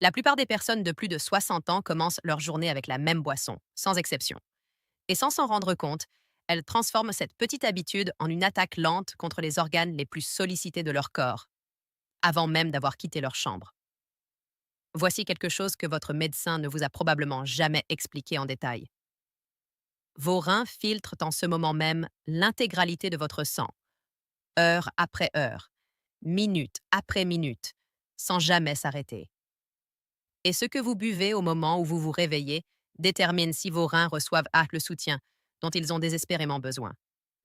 La plupart des personnes de plus de 60 ans commencent leur journée avec la même boisson, sans exception. Et sans s'en rendre compte, elles transforment cette petite habitude en une attaque lente contre les organes les plus sollicités de leur corps, avant même d'avoir quitté leur chambre. Voici quelque chose que votre médecin ne vous a probablement jamais expliqué en détail. Vos reins filtrent en ce moment même l'intégralité de votre sang, heure après heure, minute après minute, sans jamais s'arrêter. Et ce que vous buvez au moment où vous vous réveillez détermine si vos reins reçoivent le soutien dont ils ont désespérément besoin,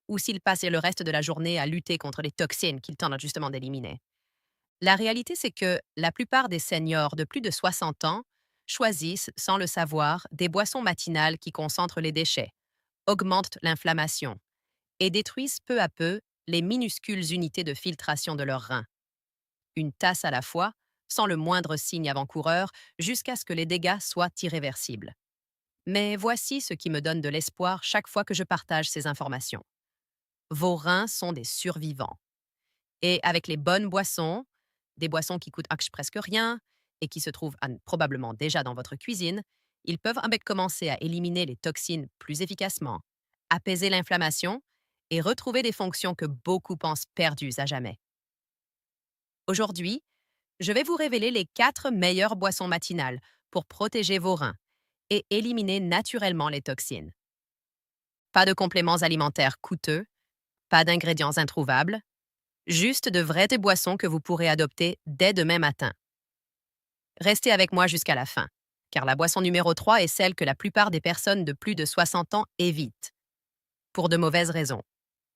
ou s'ils passent le reste de la journée à lutter contre les toxines qu'ils tentent justement d'éliminer. La réalité, c'est que la plupart des seniors de plus de 60 ans choisissent, sans le savoir, des boissons matinales qui concentrent les déchets, augmentent l'inflammation et détruisent peu à peu les minuscules unités de filtration de leurs reins, une tasse à la fois, sans le moindre signe avant-coureur, jusqu'à ce que les dégâts soient irréversibles. Mais voici ce qui me donne de l'espoir chaque fois que je partage ces informations. Vos reins sont des survivants. Et avec les bonnes boissons, des boissons qui coûtent presque rien et qui se trouvent probablement déjà dans votre cuisine, ils peuvent commencer à éliminer les toxines plus efficacement, apaiser l'inflammation et retrouver des fonctions que beaucoup pensent perdues à jamais. Aujourd'hui, je vais vous révéler les 4 meilleures boissons matinales pour protéger vos reins et éliminer naturellement les toxines. Pas de compléments alimentaires coûteux, pas d'ingrédients introuvables, juste de vraies boissons que vous pourrez adopter dès demain matin. Restez avec moi jusqu'à la fin, car la boisson numéro 3 est celle que la plupart des personnes de plus de 60 ans évitent, pour de mauvaises raisons.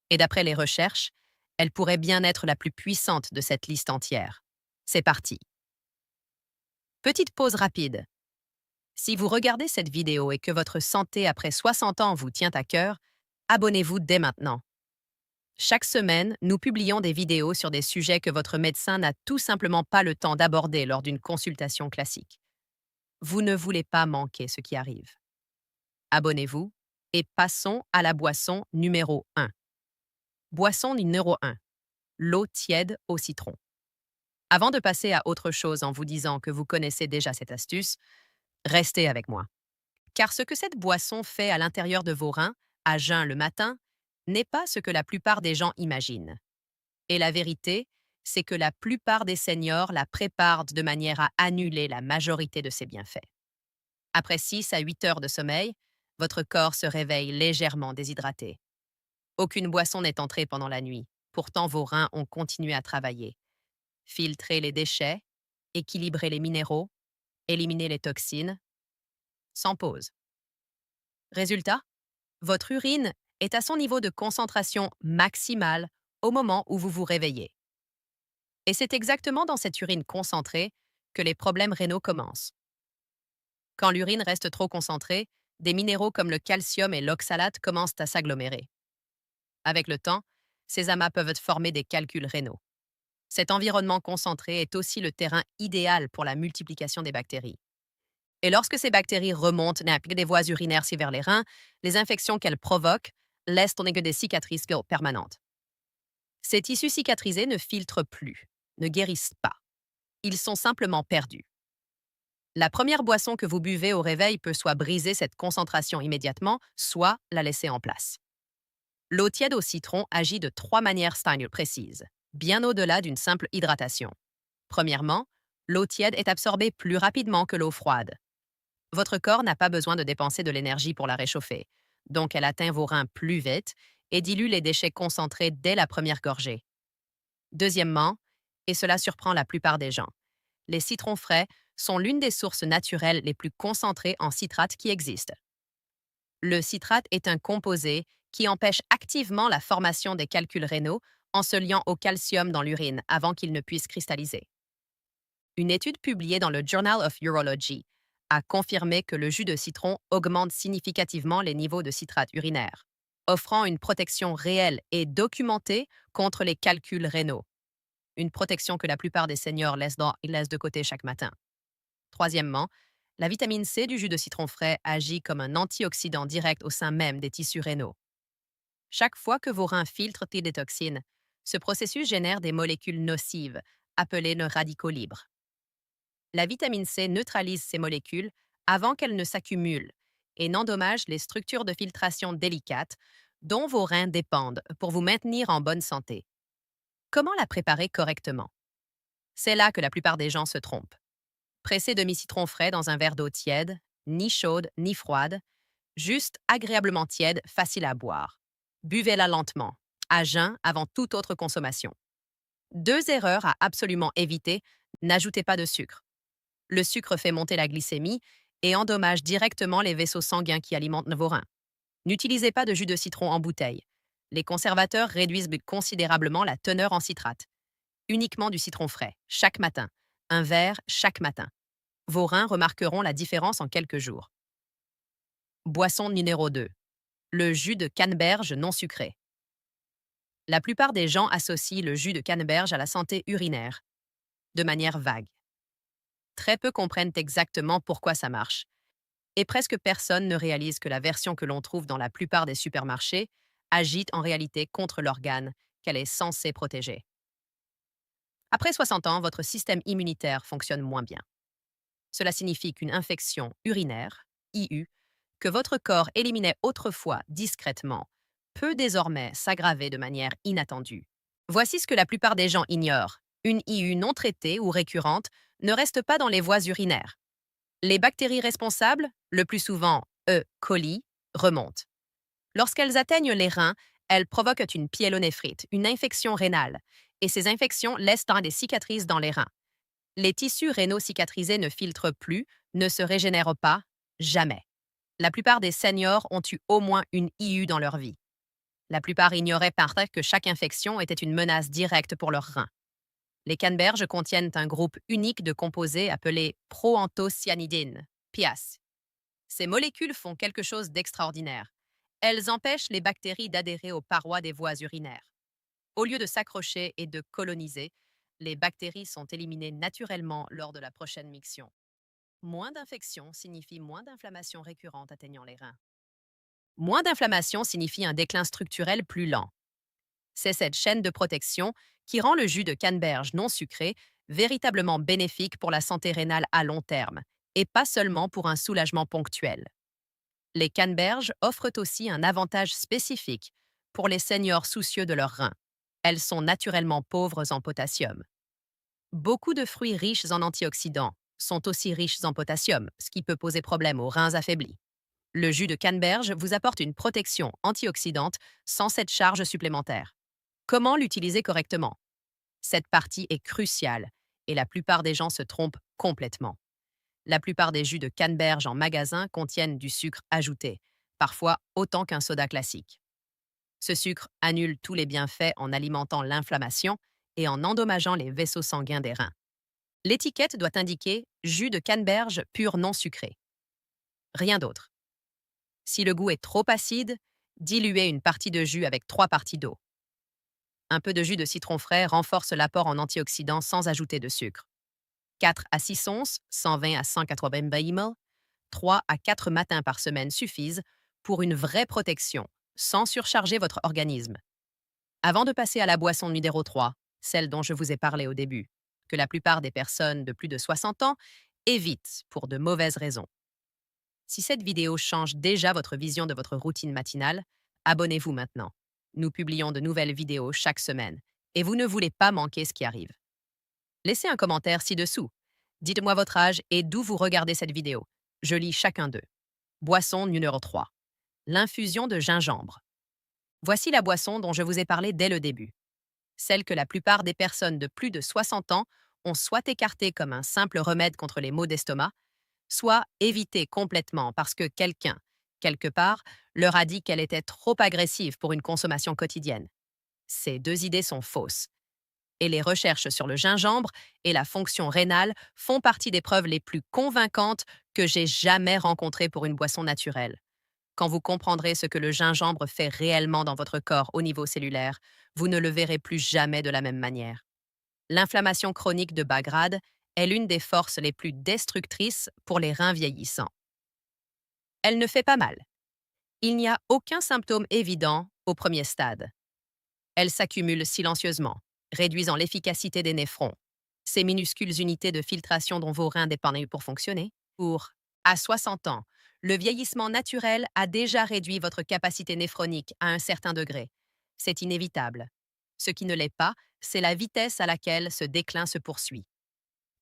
Et d'après les recherches, elle pourrait bien être la plus puissante de cette liste entière. C'est parti. Petite pause rapide. Si vous regardez cette vidéo et que votre santé après 60 ans vous tient à cœur, abonnez-vous dès maintenant. Chaque semaine, nous publions des vidéos sur des sujets que votre médecin n'a tout simplement pas le temps d'aborder lors d'une consultation classique. Vous ne voulez pas manquer ce qui arrive. Abonnez-vous et passons à la boisson numéro 1. Boisson numéro 1. L'eau tiède au citron. Avant de passer à autre chose en vous disant que vous connaissez déjà cette astuce, restez avec moi. Car ce que cette boisson fait à l'intérieur de vos reins, à jeun le matin, n'est pas ce que la plupart des gens imaginent. Et la vérité, c'est que la plupart des seniors la préparent de manière à annuler la majorité de ses bienfaits. Après 6 à 8 heures de sommeil, votre corps se réveille légèrement déshydraté. Aucune boisson n'est entrée pendant la nuit. Pourtant, vos reins ont continué à travailler. Filtrer les déchets, équilibrer les minéraux, éliminer les toxines, sans pause. Résultat, votre urine est à son niveau de concentration maximale au moment où vous vous réveillez. Et c'est exactement dans cette urine concentrée que les problèmes rénaux commencent. Quand l'urine reste trop concentrée, des minéraux comme le calcium et l'oxalate commencent à s'agglomérer. Avec le temps, ces amas peuvent former des calculs rénaux. Cet environnement concentré est aussi le terrain idéal pour la multiplication des bactéries. Et lorsque ces bactéries remontent des voies urinaires vers les reins, les infections qu'elles provoquent laissent des cicatrices permanentes. Ces tissus cicatrisés ne filtrent plus, ne guérissent pas. Ils sont simplement perdus. La première boisson que vous buvez au réveil peut soit briser cette concentration immédiatement, soit la laisser en place. L'eau tiède au citron agit de 3 manières précises, bien au-delà d'une simple hydratation. Premièrement, l'eau tiède est absorbée plus rapidement que l'eau froide. Votre corps n'a pas besoin de dépenser de l'énergie pour la réchauffer, donc elle atteint vos reins plus vite et dilue les déchets concentrés dès la première gorgée. Deuxièmement, et cela surprend la plupart des gens, les citrons frais sont l'une des sources naturelles les plus concentrées en citrate qui existent. Le citrate est un composé qui empêche activement la formation des calculs rénaux en se liant au calcium dans l'urine avant qu'il ne puisse cristalliser. Une étude publiée dans le Journal of Urology a confirmé que le jus de citron augmente significativement les niveaux de citrate urinaire, offrant une protection réelle et documentée contre les calculs rénaux, une protection que la plupart des seniors laissent de côté chaque matin. Troisièmement, la vitamine C du jus de citron frais agit comme un antioxydant direct au sein même des tissus rénaux. Chaque fois que vos reins filtrent des toxines, ce processus génère des molécules nocives, appelées nos radicaux libres. La vitamine C neutralise ces molécules avant qu'elles ne s'accumulent et n'endommage les structures de filtration délicates dont vos reins dépendent pour vous maintenir en bonne santé. Comment la préparer correctement? C'est là que la plupart des gens se trompent. Pressez demi-citron frais dans un verre d'eau tiède, ni chaude ni froide, juste agréablement tiède, facile à boire. Buvez-la lentement, à jeun avant toute autre consommation. Deux erreurs à absolument éviter: n'ajoutez pas de sucre. Le sucre fait monter la glycémie et endommage directement les vaisseaux sanguins qui alimentent vos reins. N'utilisez pas de jus de citron en bouteille. Les conservateurs réduisent considérablement la teneur en citrate. Uniquement du citron frais, chaque matin. Un verre chaque matin. Vos reins remarqueront la différence en quelques jours. Boisson numéro 2. Le jus de canneberge non sucré. La plupart des gens associent le jus de canneberge à la santé urinaire, de manière vague. Très peu comprennent exactement pourquoi ça marche. Et presque personne ne réalise que la version que l'on trouve dans la plupart des supermarchés agit en réalité contre l'organe qu'elle est censée protéger. Après 60 ans, votre système immunitaire fonctionne moins bien. Cela signifie qu'une infection urinaire, IU, que votre corps éliminait autrefois discrètement, peut désormais s'aggraver de manière inattendue. Voici ce que la plupart des gens ignorent. Une IU non traitée ou récurrente ne reste pas dans les voies urinaires. Les bactéries responsables, le plus souvent E. coli, remontent. Lorsqu'elles atteignent les reins, elles provoquent une pyélonéphrite, une infection rénale, et ces infections laissent des cicatrices dans les reins. Les tissus rénaux cicatrisés ne filtrent plus, ne se régénèrent pas, jamais. La plupart des seniors ont eu au moins une IU dans leur vie. La plupart ignoraient par contre que chaque infection était une menace directe pour leurs reins. Les canneberges contiennent un groupe unique de composés appelé proanthocyanidine, PIAS. Ces molécules font quelque chose d'extraordinaire. Elles empêchent les bactéries d'adhérer aux parois des voies urinaires. Au lieu de s'accrocher et de coloniser, les bactéries sont éliminées naturellement lors de la prochaine miction. Moins d'infections signifie moins d'inflammation récurrente atteignant les reins. Moins d'inflammation signifie un déclin structurel plus lent. C'est cette chaîne de protection qui rend le jus de canneberge non sucré véritablement bénéfique pour la santé rénale à long terme, et pas seulement pour un soulagement ponctuel. Les canneberges offrent aussi un avantage spécifique pour les seniors soucieux de leurs reins. Elles sont naturellement pauvres en potassium. Beaucoup de fruits riches en antioxydants sont aussi riches en potassium, ce qui peut poser problème aux reins affaiblis. Le jus de canneberge vous apporte une protection antioxydante sans cette charge supplémentaire. Comment l'utiliser correctement? Cette partie est cruciale et la plupart des gens se trompent complètement. La plupart des jus de canneberge en magasin contiennent du sucre ajouté, parfois autant qu'un soda classique. Ce sucre annule tous les bienfaits en alimentant l'inflammation et en endommageant les vaisseaux sanguins des reins. L'étiquette doit indiquer jus de canneberge pur non sucré. Rien d'autre. Si le goût est trop acide, diluez une partie de jus avec 3 parties d'eau. Un peu de jus de citron frais renforce l'apport en antioxydants sans ajouter de sucre. 4 à 6 onces, 120 à 180 ml, 3 à 4 matins par semaine suffisent pour une vraie protection, sans surcharger votre organisme. Avant de passer à la boisson numéro 3, celle dont je vous ai parlé au début, que la plupart des personnes de plus de 60 ans évitent pour de mauvaises raisons. Si cette vidéo change déjà votre vision de votre routine matinale, abonnez-vous maintenant. Nous publions de nouvelles vidéos chaque semaine et vous ne voulez pas manquer ce qui arrive. Laissez un commentaire ci-dessous. Dites-moi votre âge et d'où vous regardez cette vidéo. Je lis chacun d'eux. Boisson numéro 3. L'infusion de gingembre. Voici la boisson dont je vous ai parlé dès le début. Celle que la plupart des personnes de plus de 60 ans ont soit écartée comme un simple remède contre les maux d'estomac, soit évitée complètement parce que quelqu'un, quelque part, leur a dit qu'elle était trop agressive pour une consommation quotidienne. Ces deux idées sont fausses. Et les recherches sur le gingembre et la fonction rénale font partie des preuves les plus convaincantes que j'ai jamais rencontrées pour une boisson naturelle. Quand vous comprendrez ce que le gingembre fait réellement dans votre corps au niveau cellulaire, vous ne le verrez plus jamais de la même manière. L'inflammation chronique de bas grade est l'une des forces les plus destructrices pour les reins vieillissants. Elle ne fait pas mal. Il n'y a aucun symptôme évident au premier stade. Elle s'accumule silencieusement, réduisant l'efficacité des néphrons. ces minuscules unités de filtration dont vos reins dépendent pour fonctionner. À 60 ans, le vieillissement naturel a déjà réduit votre capacité néphronique à un certain degré. C'est inévitable. Ce qui ne l'est pas, c'est la vitesse à laquelle ce déclin se poursuit.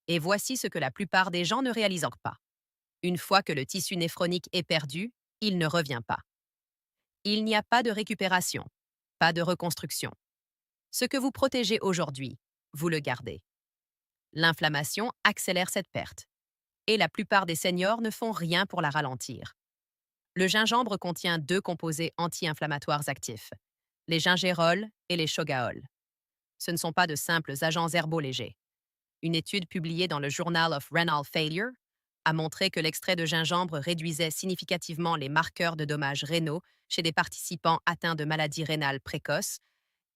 Et voici ce que la plupart des gens ne réalisent encore pas. Une fois que le tissu néphronique est perdu, il ne revient pas. Il n'y a pas de récupération, pas de reconstruction. Ce que vous protégez aujourd'hui, vous le gardez. L'inflammation accélère cette perte, et la plupart des seniors ne font rien pour la ralentir. Le gingembre contient deux composés anti-inflammatoires actifs, les gingérols et les shogaols. Ce ne sont pas de simples agents herbaux légers. Une étude publiée dans le Journal of Renal Failure a montré que l'extrait de gingembre réduisait significativement les marqueurs de dommages rénaux chez des participants atteints de maladies rénales précoces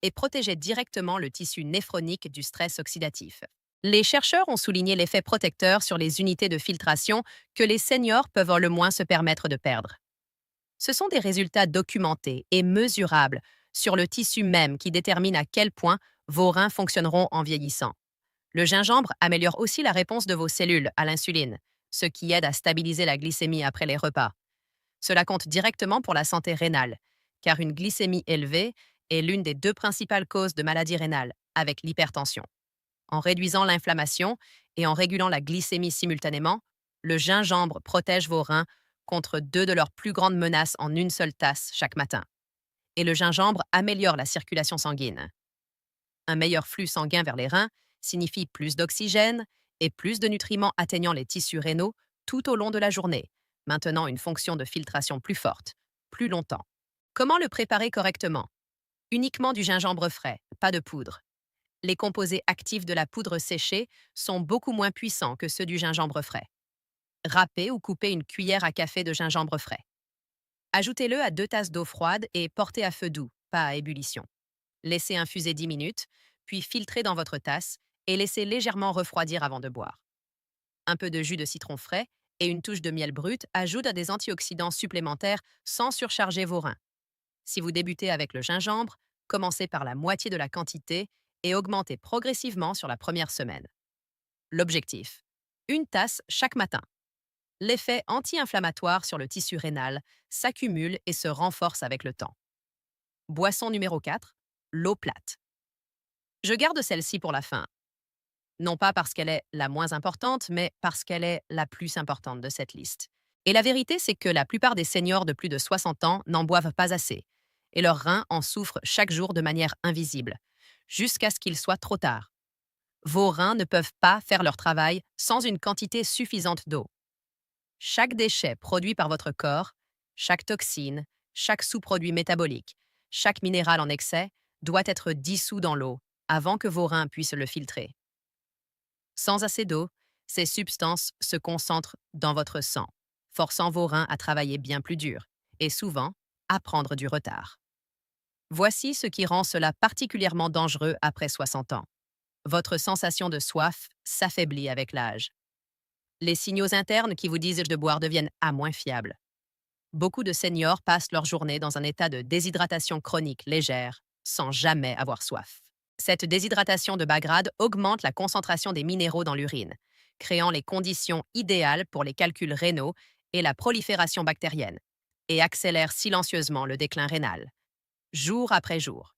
et protégeait directement le tissu néphronique du stress oxydatif. Les chercheurs ont souligné l'effet protecteur sur les unités de filtration que les seniors peuvent le moins se permettre de perdre. Ce sont des résultats documentés et mesurables sur le tissu même qui déterminent à quel point vos reins fonctionneront en vieillissant. Le gingembre améliore aussi la réponse de vos cellules à l'insuline, ce qui aide à stabiliser la glycémie après les repas. Cela compte directement pour la santé rénale, car une glycémie élevée est l'une des deux principales causes de maladies rénales, avec l'hypertension. En réduisant l'inflammation et en régulant la glycémie simultanément, le gingembre protège vos reins contre deux de leurs plus grandes menaces en une seule tasse chaque matin. Et le gingembre améliore la circulation sanguine. Un meilleur flux sanguin vers les reins signifie plus d'oxygène et plus de nutriments atteignant les tissus rénaux tout au long de la journée, maintenant une fonction de filtration plus forte, plus longtemps. Comment le préparer correctement? Uniquement du gingembre frais, pas de poudre. Les composés actifs de la poudre séchée sont beaucoup moins puissants que ceux du gingembre frais. Râpez ou coupez une cuillère à café de gingembre frais. Ajoutez-le à 2 tasses d'eau froide et portez à feu doux, pas à ébullition. Laissez infuser 10 minutes, puis filtrez dans votre tasse et laissez légèrement refroidir avant de boire. Un peu de jus de citron frais et une touche de miel brut ajoutent des antioxydants supplémentaires sans surcharger vos reins. Si vous débutez avec le gingembre, commencez par la moitié de la quantité et augmentez progressivement sur la première semaine. L'objectif: une tasse chaque matin. L'effet anti-inflammatoire sur le tissu rénal s'accumule et se renforce avec le temps. Boisson numéro 4, l'eau plate. Je garde celle-ci pour la fin. Non pas parce qu'elle est la moins importante, mais parce qu'elle est la plus importante de cette liste. Et la vérité, c'est que la plupart des seniors de plus de 60 ans n'en boivent pas assez, et leurs reins en souffrent chaque jour de manière invisible, jusqu'à ce qu'il soit trop tard. Vos reins ne peuvent pas faire leur travail sans une quantité suffisante d'eau. Chaque déchet produit par votre corps, chaque toxine, chaque sous-produit métabolique, chaque minéral en excès doit être dissous dans l'eau avant que vos reins puissent le filtrer. Sans assez d'eau, ces substances se concentrent dans votre sang, forçant vos reins à travailler bien plus dur et souvent à prendre du retard. Voici ce qui rend cela particulièrement dangereux après 60 ans. Votre sensation de soif s'affaiblit avec l'âge. Les signaux internes qui vous disent de boire deviennent à moins fiables. Beaucoup de seniors passent leur journée dans un état de déshydratation chronique légère, sans jamais avoir soif. Cette déshydratation de bas grade augmente la concentration des minéraux dans l'urine, créant les conditions idéales pour les calculs rénaux et la prolifération bactérienne, et accélère silencieusement le déclin rénal, jour après jour.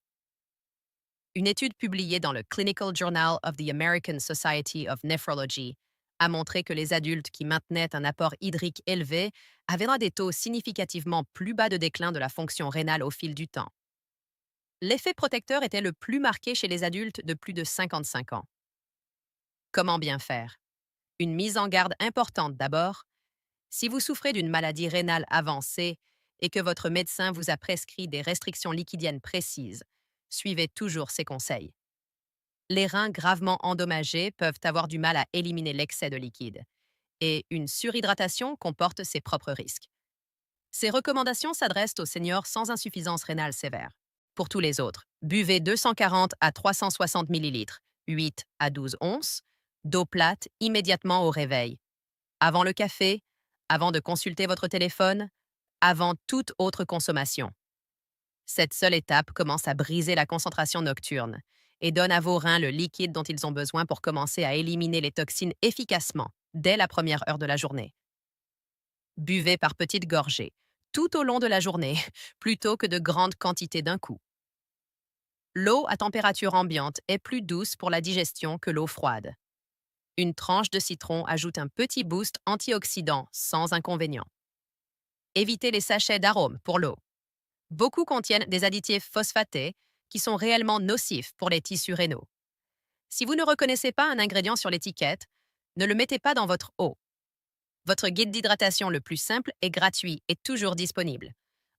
Une étude publiée dans le Clinical Journal of the American Society of Nephrology a montré que les adultes qui maintenaient un apport hydrique élevé avaient des taux significativement plus bas de déclin de la fonction rénale au fil du temps. L'effet protecteur était le plus marqué chez les adultes de plus de 55 ans. Comment bien faire? Une mise en garde importante d'abord. Si vous souffrez d'une maladie rénale avancée et que votre médecin vous a prescrit des restrictions liquidiennes précises, suivez toujours ces conseils. Les reins gravement endommagés peuvent avoir du mal à éliminer l'excès de liquide, et une surhydratation comporte ses propres risques. Ces recommandations s'adressent aux seniors sans insuffisance rénale sévère. Pour tous les autres, buvez 240 à 360 ml, 8 à 12 onces, d'eau plate immédiatement au réveil, avant le café, avant de consulter votre téléphone, avant toute autre consommation. Cette seule étape commence à briser la concentration nocturne et donne à vos reins le liquide dont ils ont besoin pour commencer à éliminer les toxines efficacement dès la première heure de la journée. Buvez par petites gorgées, tout au long de la journée, plutôt que de grandes quantités d'un coup. L'eau à température ambiante est plus douce pour la digestion que l'eau froide. Une tranche de citron ajoute un petit boost antioxydant sans inconvénient. Évitez les sachets d'arômes pour l'eau. Beaucoup contiennent des additifs phosphatés qui sont réellement nocifs pour les tissus rénaux. Si vous ne reconnaissez pas un ingrédient sur l'étiquette, ne le mettez pas dans votre eau. Votre guide d'hydratation le plus simple est gratuit et toujours disponible.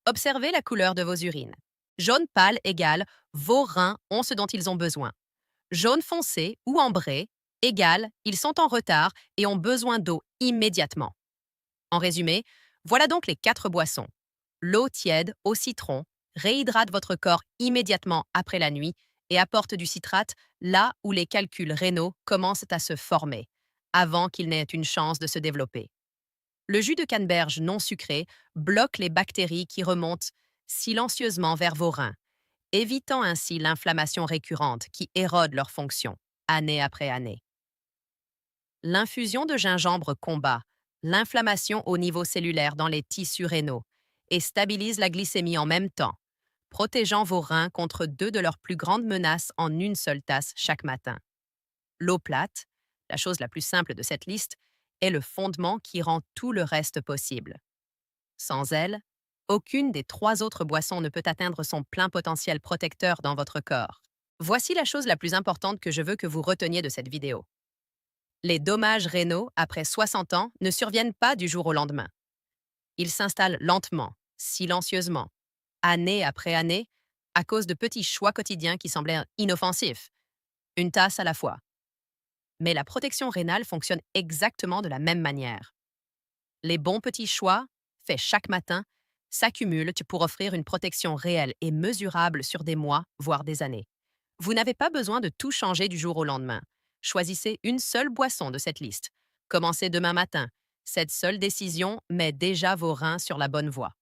Observez la couleur de vos urines. Jaune pâle égale vos reins ont ce dont ils ont besoin. Jaune foncé ou ambré égale ils sont en retard et ont besoin d'eau immédiatement. En résumé, voilà donc les 4 boissons. L'eau tiède au citron réhydrate votre corps immédiatement après la nuit et apporte du citrate là où les calculs rénaux commencent à se former, avant qu'ils n'aient une chance de se développer. Le jus de canneberge non sucré bloque les bactéries qui remontent silencieusement vers vos reins, évitant ainsi l'inflammation récurrente qui érode leur fonction, année après année. L'infusion de gingembre combat l'inflammation au niveau cellulaire dans les tissus rénaux et stabilise la glycémie en même temps, protégeant vos reins contre 2 de leurs plus grandes menaces en une seule tasse chaque matin. L'eau plate, la chose la plus simple de cette liste, est le fondement qui rend tout le reste possible. Sans elle, aucune des 3 autres boissons ne peut atteindre son plein potentiel protecteur dans votre corps. Voici la chose la plus importante que je veux que vous reteniez de cette vidéo. Les dommages rénaux après 60 ans ne surviennent pas du jour au lendemain. Ils s'installent lentement, silencieusement, année après année, à cause de petits choix quotidiens qui semblaient inoffensifs, une tasse à la fois. Mais la protection rénale fonctionne exactement de la même manière. Les bons petits choix, faits chaque matin, s'accumulent pour offrir une protection réelle et mesurable sur des mois, voire des années. Vous n'avez pas besoin de tout changer du jour au lendemain. Choisissez une seule boisson de cette liste. Commencez demain matin. Cette seule décision met déjà vos reins sur la bonne voie.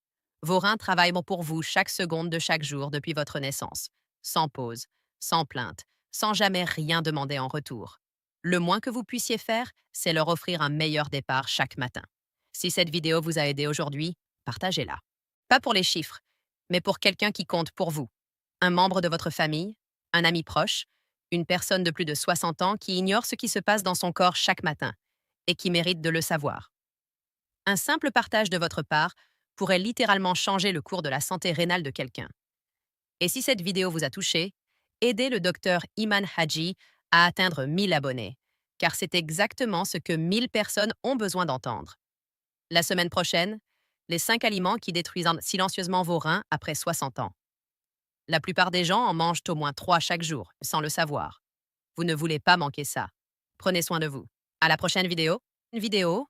Vos reins travaillent pour vous chaque seconde de chaque jour depuis votre naissance, sans pause, sans plainte, sans jamais rien demander en retour. Le moins que vous puissiez faire, c'est leur offrir un meilleur départ chaque matin. Si cette vidéo vous a aidé aujourd'hui, partagez-la. Pas pour les chiffres, mais pour quelqu'un qui compte pour vous. Un membre de votre famille, un ami proche, une personne de plus de 60 ans qui ignore ce qui se passe dans son corps chaque matin et qui mérite de le savoir. Un simple partage de votre part pourrait littéralement changer le cours de la santé rénale de quelqu'un. Et si cette vidéo vous a touché, aidez le docteur Iman Haji à atteindre 1000 abonnés, car c'est exactement ce que 1000 personnes ont besoin d'entendre. La semaine prochaine, les 5 aliments qui détruisent silencieusement vos reins après 60 ans. La plupart des gens en mangent au moins 3 chaque jour, sans le savoir. Vous ne voulez pas manquer ça. Prenez soin de vous. À la prochaine vidéo. Une vidéo